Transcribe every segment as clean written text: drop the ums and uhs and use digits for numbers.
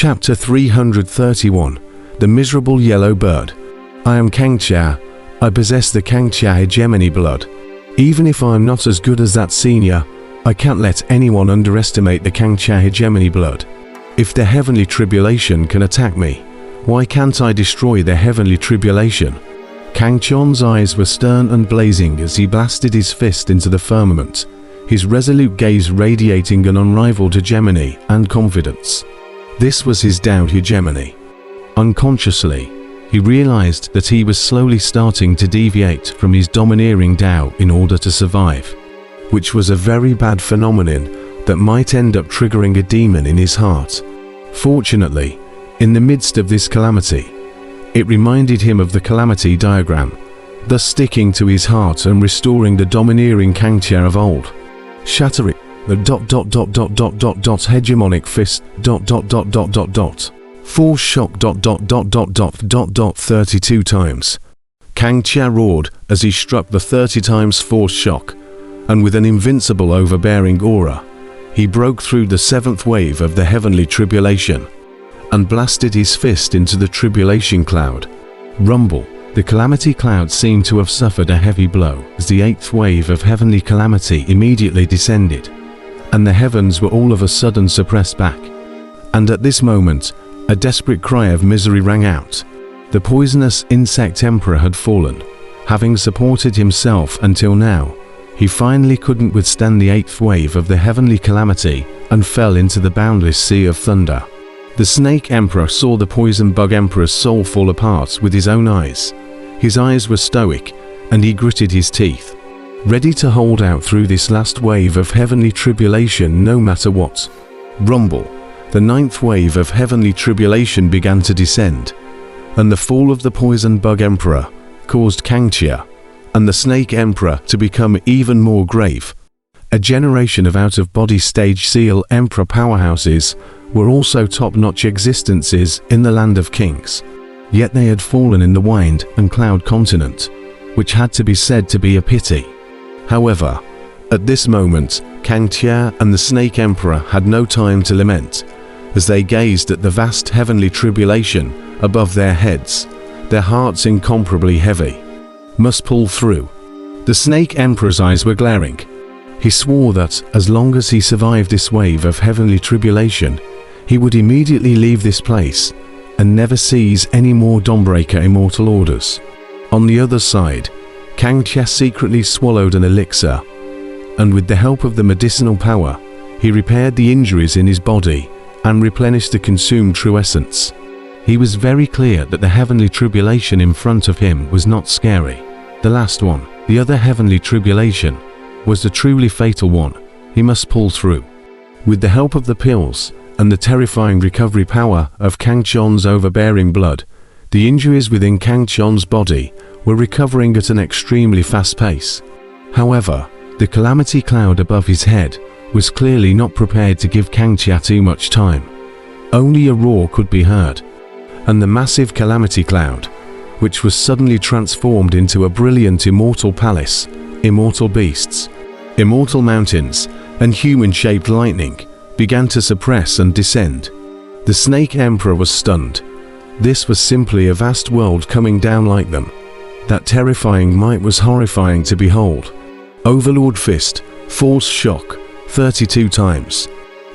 Chapter 331. The Miserable Yellow Bird. I am Kangxia. I possess the Kangxia hegemony blood. Even if I am not as good as that senior, I can't let anyone underestimate the Kangxia hegemony blood. If the heavenly tribulation can attack me, why can't I destroy the heavenly tribulation? Kangxia's eyes were stern and blazing as he blasted his fist into the firmament, his resolute gaze radiating an unrivaled hegemony and confidence. This was his Tao hegemony. Unconsciously, he realized that he was slowly starting to deviate from his domineering Tao in order to survive, which was a very bad phenomenon that might end up triggering a demon in his heart. Fortunately, in the midst of this calamity, it reminded him of the calamity diagram, thus sticking to his heart and restoring the domineering Kangxia of old. Shattering the hegemonic fist force shock 32 times. Kangxia roared as he struck the 30 times force shock, and with an invincible overbearing aura, he broke through the seventh wave of the heavenly tribulation and blasted his fist into the tribulation cloud. Rumble. The calamity cloud seemed to have suffered a heavy blow as the eighth wave of heavenly calamity immediately descended, and the heavens were all of a sudden suppressed back. And at this moment, a desperate cry of misery rang out. The poisonous insect emperor had fallen. Having supported himself until now, he finally couldn't withstand the eighth wave of the heavenly calamity and fell into the boundless sea of thunder. The snake emperor saw the poison bug emperor's soul fall apart with his own eyes. His eyes were stoic, and he gritted his teeth, ready to hold out through this last wave of heavenly tribulation no matter what. Rumble. The ninth wave of heavenly tribulation began to descend, and the fall of the poison bug emperor caused Kangxia and the snake emperor to become even more grave. A generation of out-of-body stage seal emperor powerhouses were also top-notch existences in the land of kings, yet they had fallen in the wind and cloud continent, which had to be said to be a pity. However, at this moment, Kangxia and the snake emperor had no time to lament, as they gazed at the vast heavenly tribulation above their heads, their hearts incomparably heavy. Must pull through. The snake emperor's eyes were glaring. He swore that, as long as he survived this wave of heavenly tribulation, he would immediately leave this place and never seize any more Dawnbreaker immortal orders. On the other side, Kangxia secretly swallowed an elixir, and with the help of the medicinal power, he repaired the injuries in his body and replenished the consumed true essence. He was very clear that the heavenly tribulation in front of him was not scary. The last one, the other heavenly tribulation, was the truly fatal one. He must pull through. With the help of the pills and the terrifying recovery power of Kangxia's overbearing blood, the injuries within Kangxia's body were recovering at an extremely fast pace. However, the calamity cloud above his head was clearly not prepared to give Kangxia too much time. Only a roar could be heard, and the massive calamity cloud, which was suddenly transformed into a brilliant immortal palace, immortal beasts, immortal mountains, and human-shaped lightning, began to suppress and descend. The snake emperor was stunned. This was simply a vast world coming down like them. That terrifying might was horrifying to behold. Overlord fist, force shock, 32 times.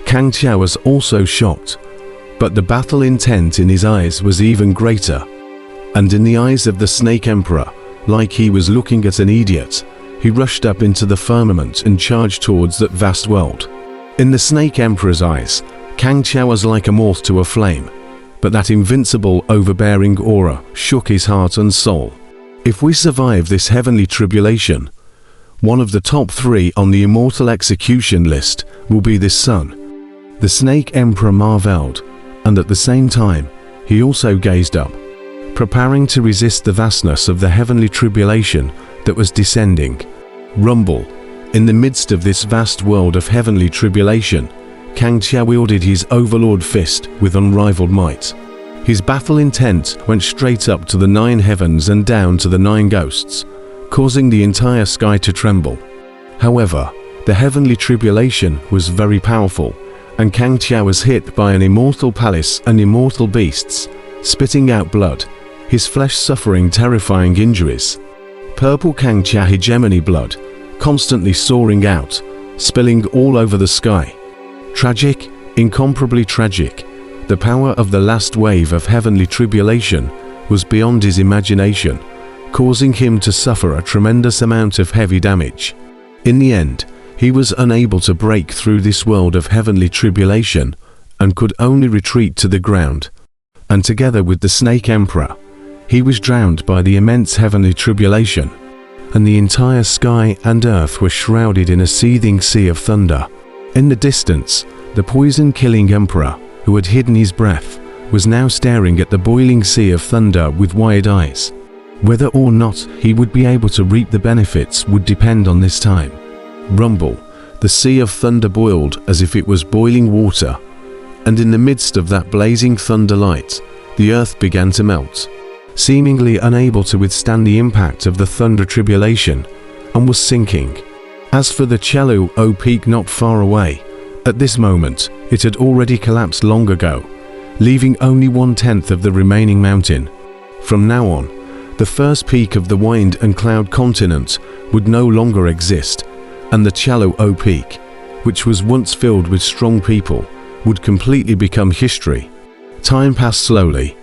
Kangxia was also shocked, but the battle intent in his eyes was even greater. And in the eyes of the snake emperor, like he was looking at an idiot, he rushed up into the firmament and charged towards that vast world. In the snake emperor's eyes, Kangxia was like a moth to a flame, but that invincible, overbearing aura shook his heart and soul. If we survive this heavenly tribulation, one of the top 3 on the immortal execution list will be this son. The snake emperor marveled, and at the same time, he also gazed up, preparing to resist the vastness of the heavenly tribulation that was descending. Rumble. In the midst of this vast world of heavenly tribulation, Kangxia wielded his overlord fist with unrivaled might. His battle intent went straight up to the 9 heavens and down to the 9 ghosts, causing the entire sky to tremble. However, the heavenly tribulation was very powerful, and Kang Chia was hit by an immortal palace and immortal beasts, spitting out blood, his flesh suffering terrifying injuries. Purple Kang Chia hegemony blood, constantly soaring out, spilling all over the sky. Tragic, incomparably tragic. The power of the last wave of heavenly tribulation was beyond his imagination, causing him to suffer a tremendous amount of heavy damage. In the end, he was unable to break through this world of heavenly tribulation and could only retreat to the ground. And together with the Snake Emperor, he was drowned by the immense heavenly tribulation, and the entire sky and earth were shrouded in a seething sea of thunder. In the distance, the poison-killing emperor, who had hidden his breath, was now staring at the boiling sea of thunder with wide eyes. Whether or not he would be able to reap the benefits would depend on this time. Rumble, the sea of thunder boiled as if it was boiling water, and in the midst of that blazing thunder light, the earth began to melt, seemingly unable to withstand the impact of the thunder tribulation, and was sinking. As for the Chelou peak not far away, at this moment, it had already collapsed long ago, leaving only 1/10 of the remaining mountain. From now on, the first peak of the wind and cloud continent would no longer exist, and the Chelou peak, which was once filled with strong people, would completely become history. Time passed slowly.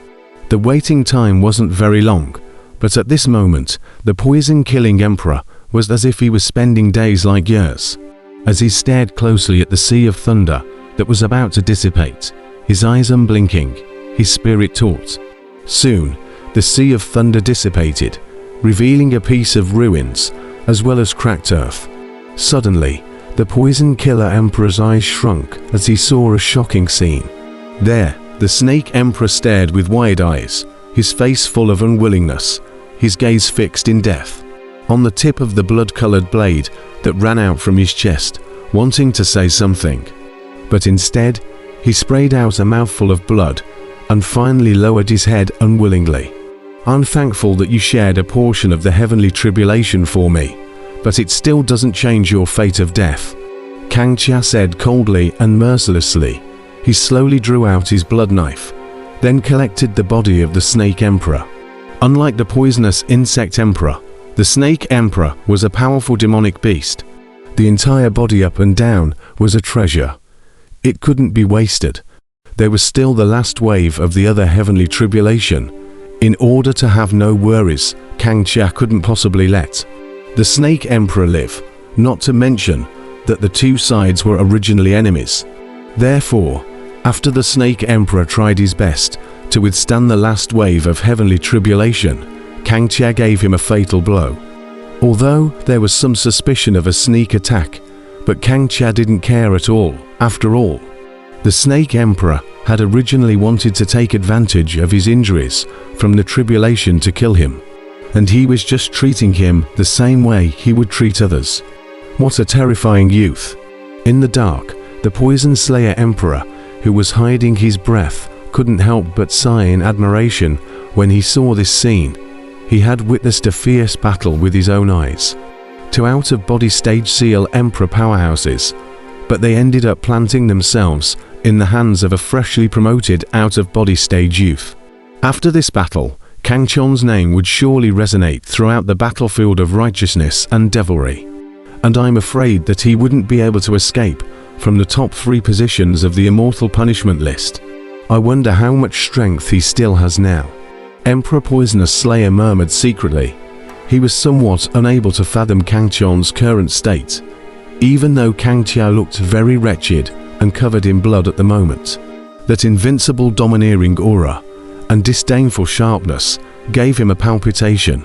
The waiting time wasn't very long, but at this moment, the poison-killing emperor was as if he was spending days like years. As he stared closely at the sea of thunder that was about to dissipate, his eyes unblinking, his spirit taut. Soon, the sea of thunder dissipated, revealing a piece of ruins, as well as cracked earth. Suddenly, the poison-killer emperor's eyes shrunk as he saw a shocking scene. There, the Snake Emperor stared with wide eyes, his face full of unwillingness, his gaze fixed in death. On the tip of the blood-colored blade that ran out from his chest, wanting to say something. But instead, he sprayed out a mouthful of blood, and finally lowered his head unwillingly. "I'm thankful that you shared a portion of the heavenly tribulation for me, but it still doesn't change your fate of death," Kang Chia said coldly and mercilessly. He slowly drew out his blood knife, then collected the body of the Snake Emperor. Unlike the poisonous insect emperor, the Snake Emperor was a powerful demonic beast. The entire body up and down was a treasure. It couldn't be wasted. There was still the last wave of the other heavenly tribulation. In order to have no worries, Kang Chia couldn't possibly let the Snake Emperor live, not to mention that the two sides were originally enemies. Therefore, after the Snake Emperor tried his best to withstand the last wave of heavenly tribulation, Kang Chia gave him a fatal blow. Although there was some suspicion of a sneak attack, but Kang Chia didn't care at all. After all, the Snake Emperor had originally wanted to take advantage of his injuries from the tribulation to kill him, and he was just treating him the same way he would treat others. What a terrifying youth! In the dark, the Poison Slayer Emperor, who was hiding his breath, couldn't help but sigh in admiration when he saw this scene. He had witnessed a fierce battle with his own eyes. Two out-of-body stage seal Emperor powerhouses, but they ended up planting themselves in the hands of a freshly promoted out-of-body stage youth. After this battle, Kang Chon's name would surely resonate throughout the battlefield of righteousness and devilry, and I'm afraid that he wouldn't be able to escape from the top 3 positions of the immortal punishment list. I wonder how much strength he still has now. Emperor Poisonous Slayer murmured secretly. He was somewhat unable to fathom Kang Chon's current state, even though Kang Chia looked very wretched and covered in blood at the moment. That invincible domineering aura and disdainful sharpness gave him a palpitation.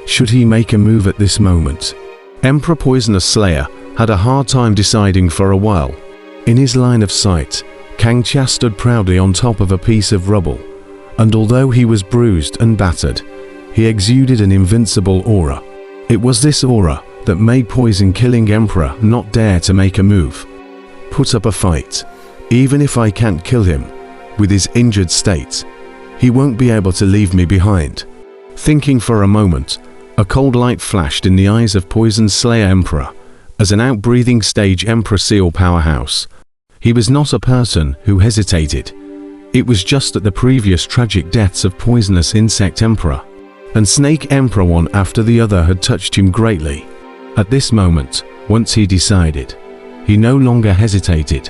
Should he make a move at this moment? Emperor Poisonous Slayer had a hard time deciding for a while. In his line of sight, Kang Chia stood proudly on top of a piece of rubble, and although he was bruised and battered, he exuded an invincible aura. It was this aura that made Poison-Killing Emperor not dare to make a move. Put up a fight. Even if I can't kill him, with his injured state, he won't be able to leave me behind. Thinking for a moment, a cold light flashed in the eyes of Poison Slayer Emperor. As an outbreathing stage Emperor Seal powerhouse, He was not a person who hesitated. It was just that the previous tragic deaths of poisonous insect emperor and snake emperor one after the other had touched him greatly. At this moment, once he decided, he no longer hesitated.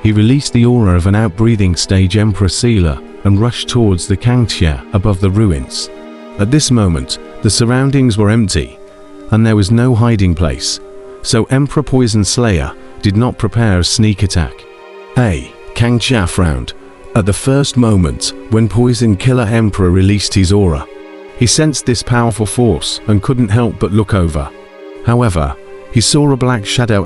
He released the aura of an outbreathing stage emperor sealer and rushed towards the Kangxia above the ruins. At this moment, the surroundings were empty, and there was no hiding place, so Emperor Poison Slayer did not prepare a sneak attack. Kangxia frowned at the first moment when Poison Killer Emperor released his aura. He sensed this powerful force and couldn't help but look over. However, he saw a black shadow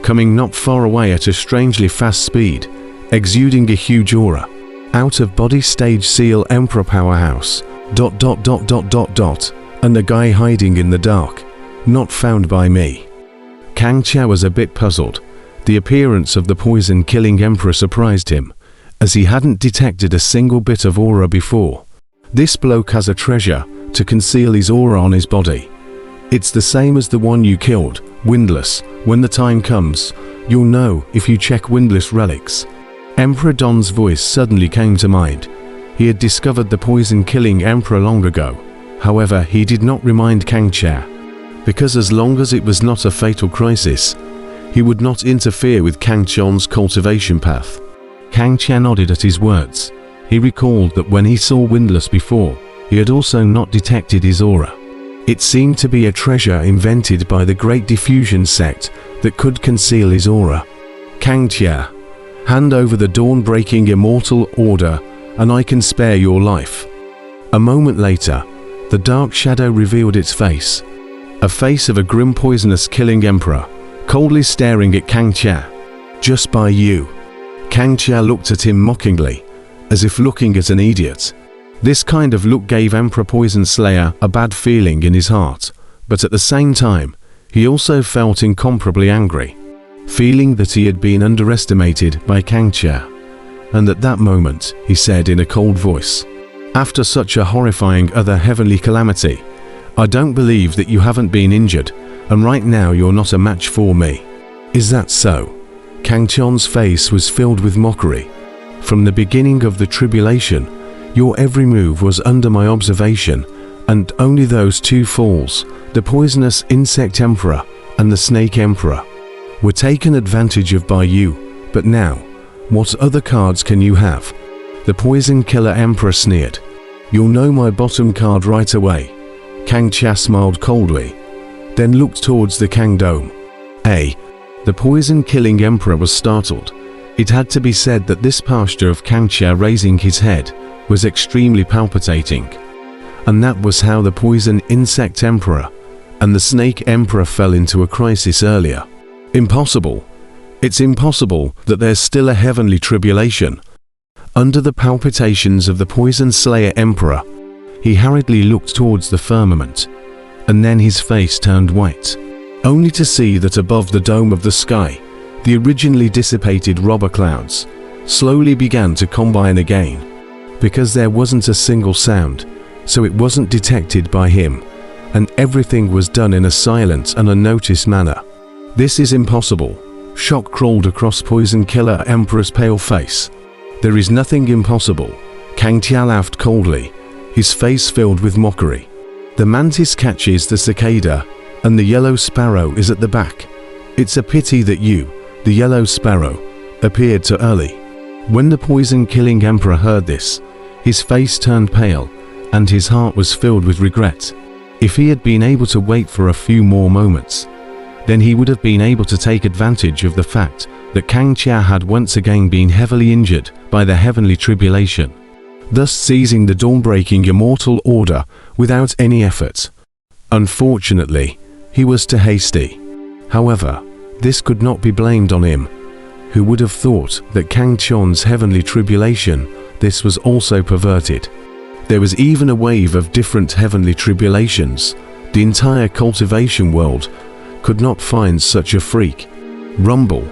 coming not far away at a strangely fast speed, exuding a huge aura. Out of body stage seal Emperor Powerhouse, ... and the guy hiding in the dark, not found by me. Kangxia was a bit puzzled. The appearance of the poison-killing emperor surprised him, as he hadn't detected a single bit of aura before. This bloke has a treasure to conceal his aura on his body. It's the same as the one you killed, Windless. When the time comes, you'll know if you check Windless relics. Emperor Don's voice suddenly came to mind. He had discovered the poison-killing emperor long ago. However, he did not remind Kangxia, because as long as it was not a fatal crisis, he would not interfere with Kangxia's cultivation path. Kangxia nodded at his words. He recalled that when he saw Windless before, he had also not detected his aura. It seemed to be a treasure invented by the Great Diffusion sect that could conceal his aura. Kangxia, hand over the dawn-breaking immortal order, and I can spare your life. A moment later, the dark shadow revealed its face. A face of a grim poisonous killing emperor, coldly staring at Kangxia. Just by you. Kangxia looked at him mockingly, as if looking at an idiot. This kind of look gave Emperor Poison Slayer a bad feeling in his heart, but at the same time, he also felt incomparably angry, feeling that he had been underestimated by Kangxia. And at that moment, he said in a cold voice, "After such a horrifying other heavenly calamity, I don't believe that you haven't been injured, and right now you're not a match for me. Is that so?" Kangxia's face was filled with mockery. "From the beginning of the tribulation, your every move was under my observation, and only those two fools, the poisonous insect emperor and the snake emperor, were taken advantage of by you. But now, what other cards can you have?" The poison killer emperor sneered. "You'll know my bottom card right away." Kangxia smiled coldly, then looked towards the Kang Dome. The poison-killing emperor was startled. It had to be said that this posture of Kangxia raising his head was extremely palpitating. And that was how the poison insect emperor and the snake emperor fell into a crisis earlier. Impossible. It's impossible that there's still a heavenly tribulation. Under the palpitations of the poison slayer emperor, he hurriedly looked towards the firmament, and then his face turned white, only to see that above the dome of the sky, the originally dissipated robber clouds slowly began to combine again. Because there wasn't a single sound, so it wasn't detected by him, and everything was done in a silent and unnoticed manner. "This is impossible." Shock crawled across Poison Killer Emperor's pale face. "There is nothing impossible." Kangxia laughed coldly, his face filled with mockery. "The mantis catches the cicada, and the yellow sparrow is at the back. It's a pity that you, the yellow sparrow, appeared too early." When the poison-killing emperor heard this, his face turned pale, and his heart was filled with regret. If he had been able to wait for a few more moments, then he would have been able to take advantage of the fact that Kangxia had once again been heavily injured by the heavenly tribulation, thus seizing the dawn-breaking immortal order without any effort. Unfortunately, he was too hasty. However, this could not be blamed on him. Who would have thought that Kangxia's heavenly tribulation, this was also perverted? There was even a wave of different heavenly tribulations. The entire cultivation world could not find such a freak. Rumble.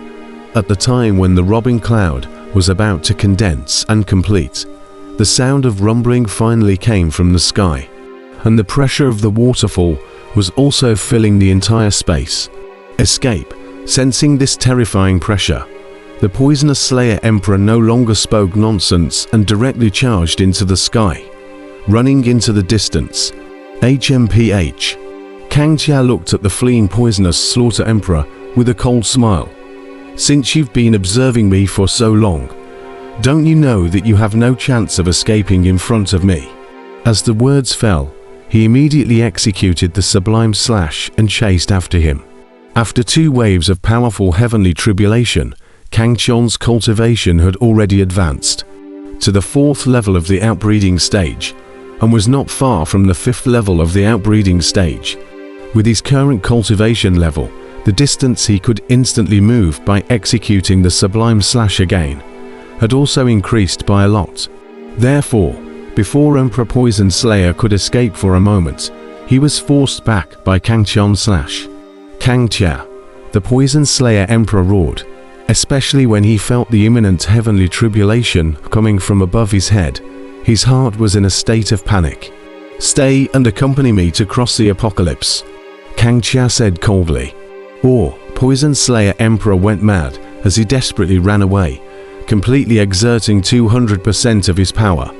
At the time when the robbing cloud was about to condense and complete, the sound of rumbling finally came from the sky, and the pressure of the waterfall was also filling the entire space. Escape. Sensing this terrifying pressure, the poisonous Slayer Emperor no longer spoke nonsense and directly charged into the sky, running into the distance. HMPH. Kang Tia looked at the fleeing poisonous Slaughter Emperor with a cold smile. Since you've been observing me for so long, don't you know that you have no chance of escaping in front of me? As the words fell, he immediately executed the sublime slash and chased after him. After 2 waves of powerful heavenly tribulation, Kang Tion's cultivation had already advanced to the 4th level of the outbreeding stage, and was not far from the 5th level of the outbreeding stage. With his current cultivation level, the distance he could instantly move by executing the sublime slash again had also increased by a lot. Therefore, before Emperor Poison Slayer could escape for a moment, he was forced back by Kang Tion's slash. Kang Tia, the Poison Slayer Emperor, roared, especially when he felt the imminent heavenly tribulation coming from above his head. His heart was in a state of panic. "Stay and accompany me to cross the apocalypse," Kang Tia said coldly. Poison Slayer Emperor went mad as he desperately ran away, completely exerting 200% of his power.